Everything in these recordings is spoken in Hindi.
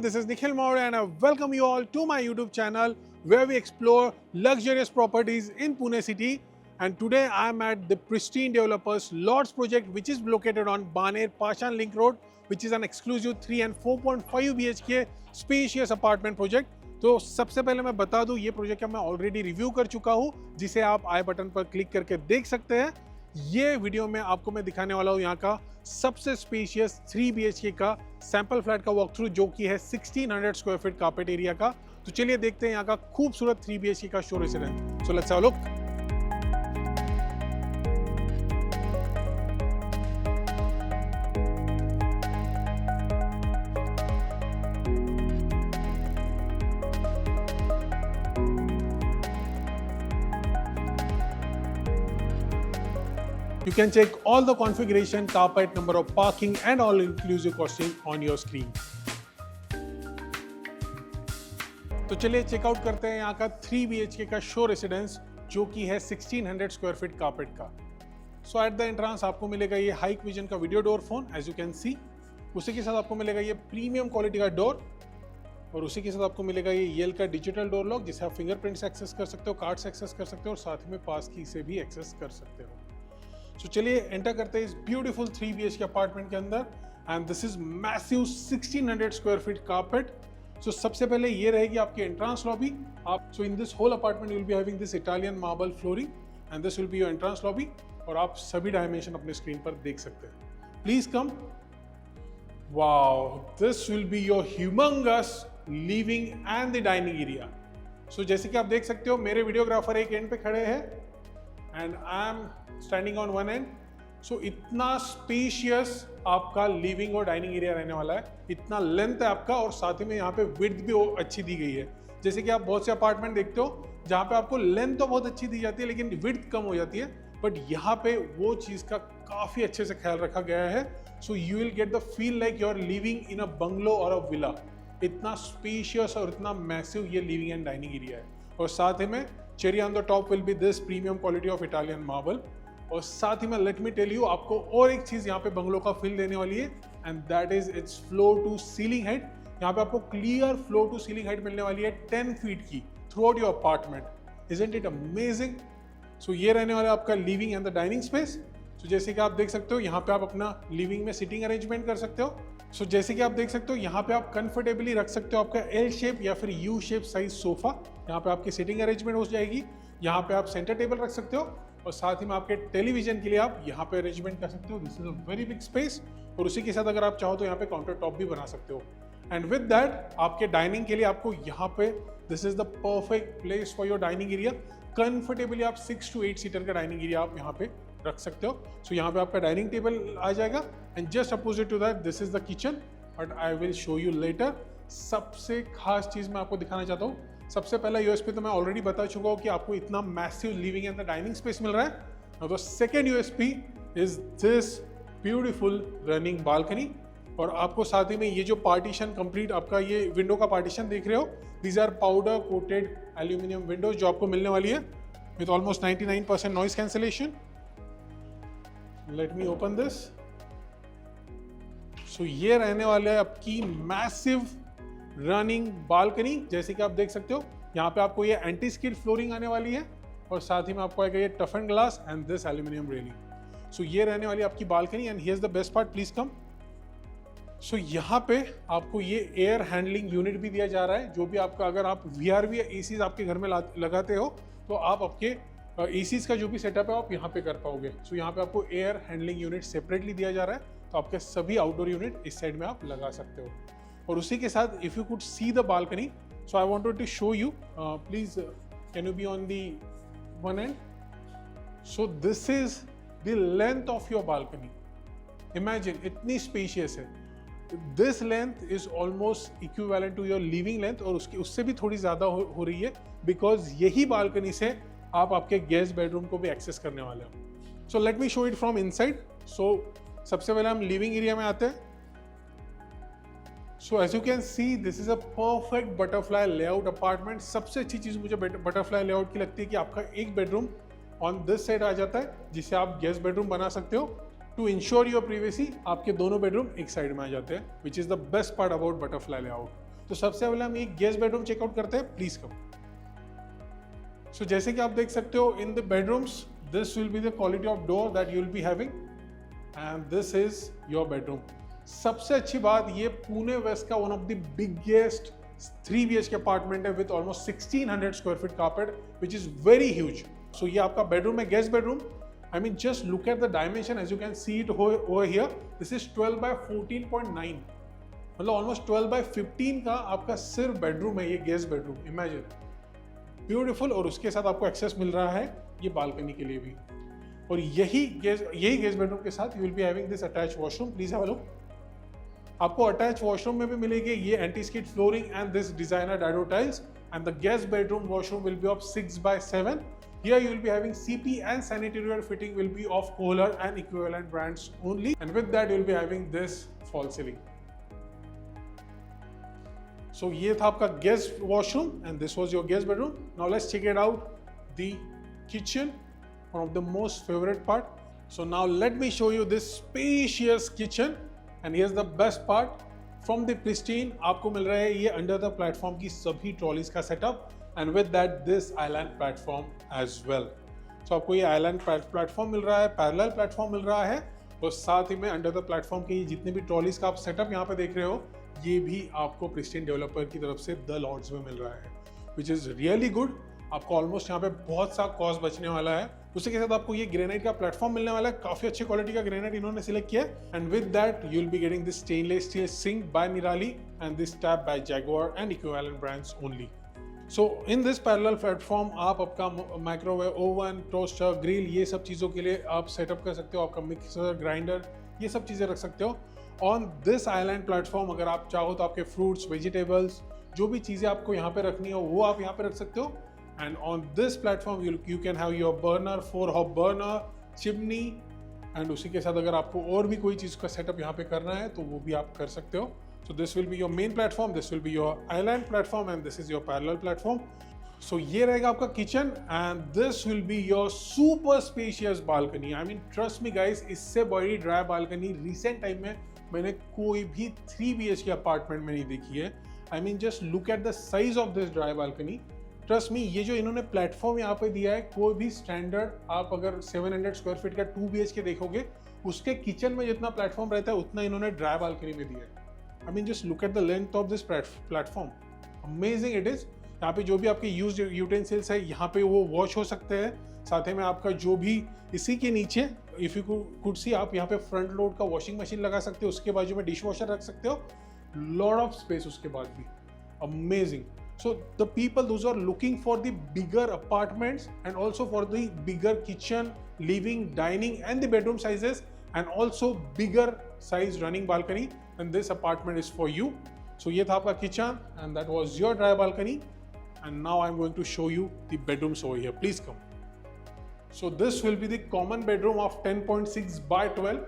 this is Nikhil Maur and I welcome you all to my YouTube channel where we explore luxurious properties in Pune city. And today I am at the Pristine Developers Lords project, which is located on Baner Pashan Link Road, which is an exclusive 3 and 4.5 BHK spacious apartment project. तो सबसे पहले मैं बता दूं, ये प्रोजेक्ट का मैं ऑलरेडी रिव्यू कर चुका हूं, जिसे आप आई बटन पर क्लिक करके देख सकते हैं। ये वीडियो में आपको मैं दिखाने वाला हूं यहाँ का सबसे स्पेशियस 3 BHK का सैंपल फ्लैट का वॉक थ्रू, जो कि है 1600 स्क्वायर फीट कार्पेट एरिया का। तो चलिए देखते हैं यहाँ का खूबसूरत 3 BHK का show residence. So let's have a look. You can check all the configuration, carpet, number of parking and all inclusive costing on your screen. तो चलिए चेकआउट करते हैं यहाँ का 3 BHK का शो रेसिडेंस, जो कि है 1600 स्क्वायर फीट कार्पेट का। सो एट द एंट्रेंस आपको मिलेगा ये हाइक विजन का video door phone, as you can see. उसी के साथ आपको मिलेगा ये प्रीमियम क्वालिटी का डोर, और उसी के साथ आपको मिलेगा ये येल का डिजिटल डोर लॉक, जिसे आप फिंगरप्रिंट से एक्सेस कर सकते हो, कार्ड से एक्सेस कर सकते हो, और साथ में पास की से भी एक्सेस कर सकते हो। तो चलिए एंटर करते हैं इस ब्यूटीफुल 3 BHK अपार्टमेंट के अंदर। And this is massive 1600 square feet carpet. So सबसे पहले ये रहेगी आपकी एंट्रेंस लॉबी। आप so in this whole apartment you will be having this Italian marble flooring and this will be your entrance lobby, और आप सभी डायमेंशन अपने स्क्रीन पर देख सकते हैं। Please come. Wow, this will be your humongous living and the dining area. So जैसे कि आप देख सकते हो, मेरे वीडियोग्राफर एक एंड पे खड़े हैं and I am standing on one end. So इतना स्पेशियस आपका लिविंग और डाइनिंग एरिया रहने वाला है, इतना लेंथ है आपका, और साथ ही में यहाँ पे विड्थ भी अच्छी दी गई है। जैसे कि आप बहुत से अपार्टमेंट देखते हो जहाँ पे आपको लेंथ तो बहुत अच्छी दी जाती है लेकिन विड्थ कम हो जाती है, बट यहाँ पे वो चीज़ का काफ़ी अच्छे से ख्याल रखा गया है। So you will get the feel like you are living in a bungalow और अ विला। इतना स्पेशियस और इतना मैसिव ये लिविंग एंड डाइनिंग एरिया है, और साथ ही में cherry on the top will be this premium quality of Italian marble. और साथ ही में लेट मी टेल यू, आपको और एक चीज यहाँ पे बंगलो का फील देने वाली है, and that is its floor to ceiling height. यहाँ पे आपको clear floor to ceiling height मिलने वाली है 10 फीट की throughout your apartment. Isn't it amazing? So ये रहने वाला है आपका living and the dining space. So जैसे कि आप देख सकते हो, यहाँ पे आप अपना लिविंग में सिटिंग अरेंजमेंट कर सकते हो। सो जैसे कि आप देख सकते हो, यहाँ पे आप कंफर्टेबली रख सकते हो आपका एल शेप या फिर यू शेप साइज सोफा। यहाँ पे आपकी सिटिंग अरेंजमेंट हो जाएगी। यहाँ पे आप सेंटर टेबल रख सकते हो, और साथ ही में आपके टेलीविजन के लिए आप यहाँ पे अरेंजमेंट कर सकते हो। This is a very big space, और उसी के साथ अगर आप चाहो तो यहाँ पे काउंटर टॉप भी बना सकते हो। एंड विद दैट आपके डाइनिंग के लिए आपको यहाँ पे this is the perfect place for your dining area. Comfortably आप 6 to 8 सीटर का डाइनिंग एरिया आप यहाँ पे रख सकते हो। सो यहाँ पे आपका डाइनिंग टेबल आ जाएगा, and just opposite to that this is the kitchen, but I will show you later. सबसे खास चीज मैं आपको दिखाना चाहता हूँ। सबसे पहला यूएसपी तो मैं ऑलरेडी बता चुका हूँ कि आपको इतना massive living and the dining space मिल रहा है। तो second USP is this beautiful running balcony, और आपको साथ ही में ये जो पार्टीशन कंप्लीट आपका ये विंडो का पार्टीशन देख रहे हो, these are powder coated aluminium windows जो आपको मिलने वाली है with almost 99% noise cancellation. Let me open this. So ये रहने वाला है आपकी मैसिव रनिंग बालकनी। जैसे कि आप देख सकते हो, यहाँ पे आपको ये एंटी स्किड फ्लोरिंग आने वाली है, और साथ ही में आपको आएगा ये tough and glass and this aluminium railing. So ये रहने वाली आपकी balcony, and here is the best part, please come. So यहाँ पे आपको ये एयर हैंडलिंग यूनिट भी दिया जा रहा है, जो भी आपका अगर आप VRV या एसीज आपके घर में लगाते हो तो आप आपके एसीज का जो भी सेटअप है आप यहाँ पे कर पाओगे। सो यहाँ पे आपको एयर हैंडलिंग यूनिट सेपरेटली दिया जा रहा है, तो आपके सभी आउटडोर यूनिट इस साइड में आप लगा सकते हो। और उसी के साथ if you could see the balcony, so I wanted to show you, please can you be on the one end. So this is the length of your balcony. Imagine, इतनी स्पेशियस है। This length is almost equivalent to your living length, और उससे भी थोड़ी ज्यादा हो रही है, बिकॉज यही बालकनी से आप आपके गेस्ट बेडरूम को भी एक्सेस करने वाले हो। So let me show it from inside. So सबसे पहले हम लिविंग एरिया में आते हैं। So as you can see, this is a perfect butterfly layout apartment. सबसे अच्छी चीज मुझे बटरफ्लाई लेआउट की लगती है कि आपका एक बेडरूम ऑन दिस साइड आ जाता है, जिसे आप गेस्ट बेडरूम बना सकते हो। टू इंश्योर योर प्रिवेसी, आपके दोनों बेडरूम एक साइड में आ जाते हैं, which is the best part about butterfly layout. तो सबसे पहले हम ये गेस्ट बेडरूम चेकआउट करते हैं, प्लीज कम। सो जैसे कि आप देख सकते हो in the bedrooms, this will be the quality of door that you will be having and this is your bedroom. सबसे अच्छी बात, ये पुणे वेस्ट का one of the biggest 3 BHK apartment है with almost 1600 square feet carpet which is very huge. So ये आपका बेडरूम है, guest bedroom. I mean, just look at the dimension, as you can see it over here. This is 12 by 14.9, मतलब ऑलमोस्ट 12 by 15 का आपका सिर्फ बेडरूम है ये गेस्ट बेडरूम। Imagine, beautiful. और उसके साथ आपको एक्सेस मिल रहा है ये बालकनी के लिए भी। और यही गेस्ट बेडरूम के साथ you will be having this attach washroom. Please have a look. आपको अटैच वॉशरूम में भी मिलेगी ये anti skid flooring and this designer dado tiles and the guest bedroom washroom will be of 6 by 7. Here you will be having CP and sanitary fitting will be of Kohler and equivalent brands only, and with that you will be having this fall ceiling. So ये था आपका guest washroom and this was your guest bedroom. Now let's check it out, the kitchen, one of the most favorite part. So now let me show you this spacious kitchen and here's the best part. From the pristine आपको मिल रहा है ये under the platform की सभी ट्रॉलीज का setup and with that this island platform as well. So आपको ये island platform मिल रहा है, parallel platform मिल रहा है और साथ ही में under the platform के जितने भी ट्रॉलीज का आप सेटअप यहाँ पे देख रहे हो ये भी आपको प्रिस्टीन डेवलपर की तरफ से द लॉर्ड्स में मिल रहा है which is really good. आपको ऑलमोस्ट यहाँ पे बहुत सा कॉस्ट बचने वाला है। उसी के साथ आपको ये ग्रेनाइट का प्लेटफॉर्म मिलने वाला है, काफी अच्छी क्वालिटी का ग्रेनाइट इन्होंने सिलेक्ट किया and with that you will be getting this stainless steel sink by Nirali and this tap by Jaquar and equivalent brands only. So in this parallel platform आप आपका माइक्रोवेव, ओवन, टोस्टर, ग्रिल ये सब चीज़ों के लिए आप सेटअप कर सकते हो। आपका मिक्सर, ग्राइंडर ये सब चीज़ें रख सकते हो। ऑन दिस आइलैंड प्लेटफॉर्म अगर आप चाहो तो आपके फ्रूट्स, वेजिटेबल्स जो भी चीज़ें आपको यहाँ पे रखनी हो वो आप यहाँ पे रख सकते हो। And on this platform you can have your burner, 4 hob burner, chimney and उसी के साथ अगर आपको और भी कोई चीज़ का सेटअप यहाँ पे करना है तो वो भी आप कर सकते हो। So this will be your main platform, this will be your island platform and this is your parallel platform. So ये रहेगा आपका kitchen and this will be your super spacious balcony. I mean trust me guys, इससे बड़ी dry balcony recent time में मैंने कोई भी 3 BHK अपार्टमेंट में नहीं देखी है। I mean just look at the size of this dry balcony. Trust me, ये जो इन्होंने प्लेटफॉर्म यहाँ पे दिया है कोई भी स्टैंडर्ड आप अगर 700 स्क्वायर फीट का 2 BHK देखोगे उसके किचन में जितना प्लेटफॉर्म रहता है उतना इन्होंने ड्राई बालकनी में दिया है। I mean just look at the length of this platform. Amazing it is. यहाँ पे जो भी आपके यूज्ड यूटेंसिल्स है यहाँ पे वो वॉश हो सकते हैं। साथ ही में आपका जो भी इसी के नीचे इफ यू कुड सी आप यहाँ पे फ्रंट लोड का वॉशिंग मशीन लगा सकते हो, उसके बाजू में डिश वॉशर रख सकते हो। लॉट ऑफ स्पेस उसके बाद भी। Amazing. So the people those are looking for the bigger apartments and also for the bigger kitchen, living, dining and the bedroom sizes and also bigger size running balcony, and this apartment is for you. So ये था आपका kitchen and that was your dry balcony and now I'm going to show you the bedrooms over here. Please come. So this will be the common bedroom of 10.6 by 12.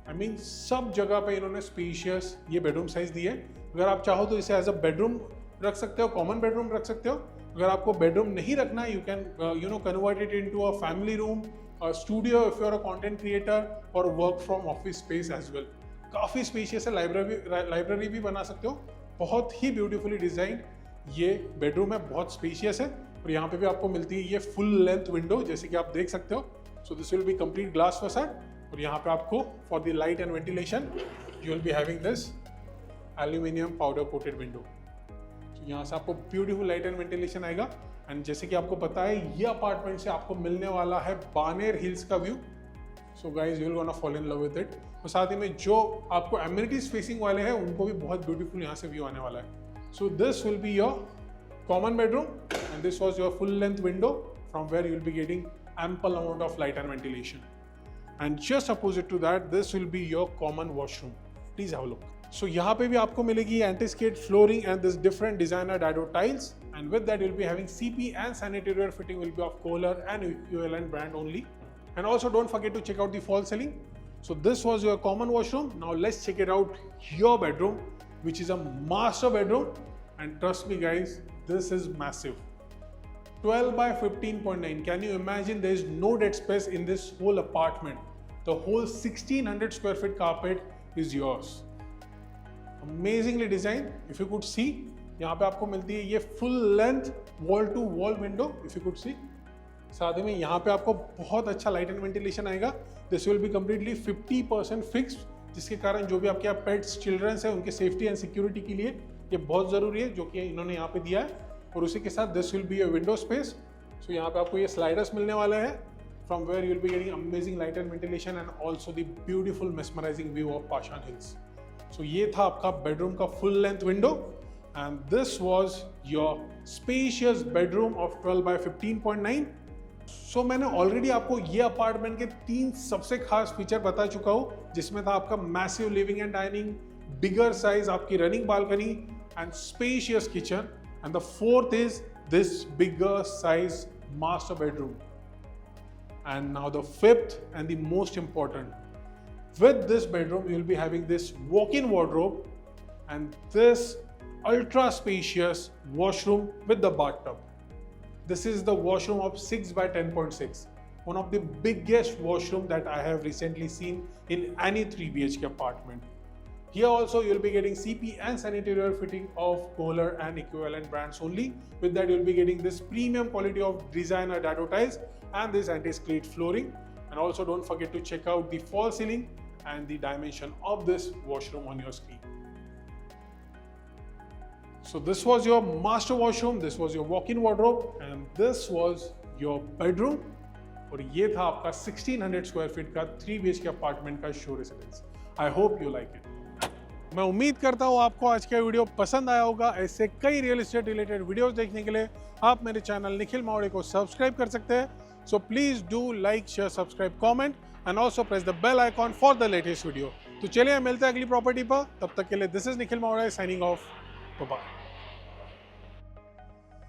I mean सब जगह पे इन्होंने spacious ये bedroom size दी है। अगर आप चाहो तो इसे as a bedroom रख सकते हो, कॉमन बेडरूम रख सकते हो। अगर आपको बेडरूम नहीं रखना है you can convert it into a family room, studio if you are a content creator और work from office space as well. काफ़ी स्पेशियस है, लाइब्रेरी भी बना सकते हो। बहुत ही ब्यूटीफुली डिजाइन ये बेडरूम है, बहुत स्पेशियस है और यहाँ पे भी आपको मिलती है ये फुल लेंथ विंडो जैसे कि आप देख सकते हो। सो this will B complete glass facade और यहाँ पे आपको for the light and ventilation you will be having this aluminium powder coated window. यहाँ से आपको ब्यूटीफुल लाइट एंड वेंटिलेशन आएगा एंड जैसे कि आपको पता है ये अपार्टमेंट से आपको मिलने वाला है बानेर हिल्स का view. So guys you will gonna fall in love with it. और साथ ही में जो आपको एमिनिटीज फेसिंग वाले हैं उनको भी बहुत ब्यूटीफुल यहाँ से व्यू आने वाला है। So this will be your common bedroom and this was your full length window from where you will be getting ample amount of light and ventilation and just opposite to that this will be your common washroom. Please have a look. So यहाँ पे भी आपको मिलेगी anti-skid flooring and this different designer dado tiles and with that you'll be having CP and sanitary fitting will be of Kohler and equivalent brand only. And also don't forget to check out the fall ceiling. So this was your common washroom. Now let's check it out your bedroom which is a master bedroom and trust me guys this is massive. 12 by 15.9. Can you imagine there is no dead space in this whole apartment. The whole 1600 square feet carpet is yours. Amazingly designed. If you could see यहाँ पे आपको मिलती है ये full length wall to wall window, if you could see. साथ ही में यहाँ पे आपको बहुत अच्छा लाइट एंड वेंटिलेशन आएगा। This will be completely 50% fixed, जिसके कारण जो भी आपके यहाँ पेट्स चिल्ड्रंस है उनके सेफ्टी एंड सिक्योरिटी के लिए ये बहुत ज़रूरी है, जो कि इन्होंने यहाँ पे दिया है। और उसी के साथ this will be a window space. So यहाँ पे आपको ये स्लाइडर्स मिलने वाले हैं, from where you will be getting amazing light and ventilation and also the beautiful mesmerising view of Pashan hills. So ये था आपका बेडरूम का full length window, and this was your spacious bedroom of 12 by 15.9। So मैंने ऑलरेडी आपको ये अपार्टमेंट के 3 सबसे खास फीचर बता चुका हूँ, जिसमें था आपका massive living and dining, bigger size आपकी running balcony and spacious kitchen, and the fourth is this bigger size master bedroom. And now the fifth and the most important, with this bedroom you will be having this walk-in wardrobe and this ultra spacious washroom with the bathtub. This is the washroom of 6 by 10.6, one of the biggest washroom that I have recently seen in any 3 BHK apartment. Here also you will be getting CP and sanitary fitting of Kohler and equivalent brands only. With that you will be getting this premium quality of designer dado tiles and this anti-skid flooring. And also don't forget to check out the false ceiling and the dimension of this washroom on your screen. So this was your master washroom, this was your walk-in wardrobe, and this was your bedroom. और ये था आपका 1600 स्क्वायर फीट का 3 BHK अपार्टमेंट का show residence. I hope you like it. मैं उम्मीद करता हूँ आपको आज का वीडियो पसंद आया होगा। ऐसे कई रियल एस्टेट रिलेटेड वीडियोस देखने के लिए आप मेरे चैनल निखिल मावड़े को सब्सक्राइब कर सकते हैं। So please do like, share, subscribe, comment and also press the bell icon for the latest video. तो चलिए मिलते हैं अगली प्रॉपर्टी पर, तब तक के लिए this is Nikhil Mawade signing off. Bye.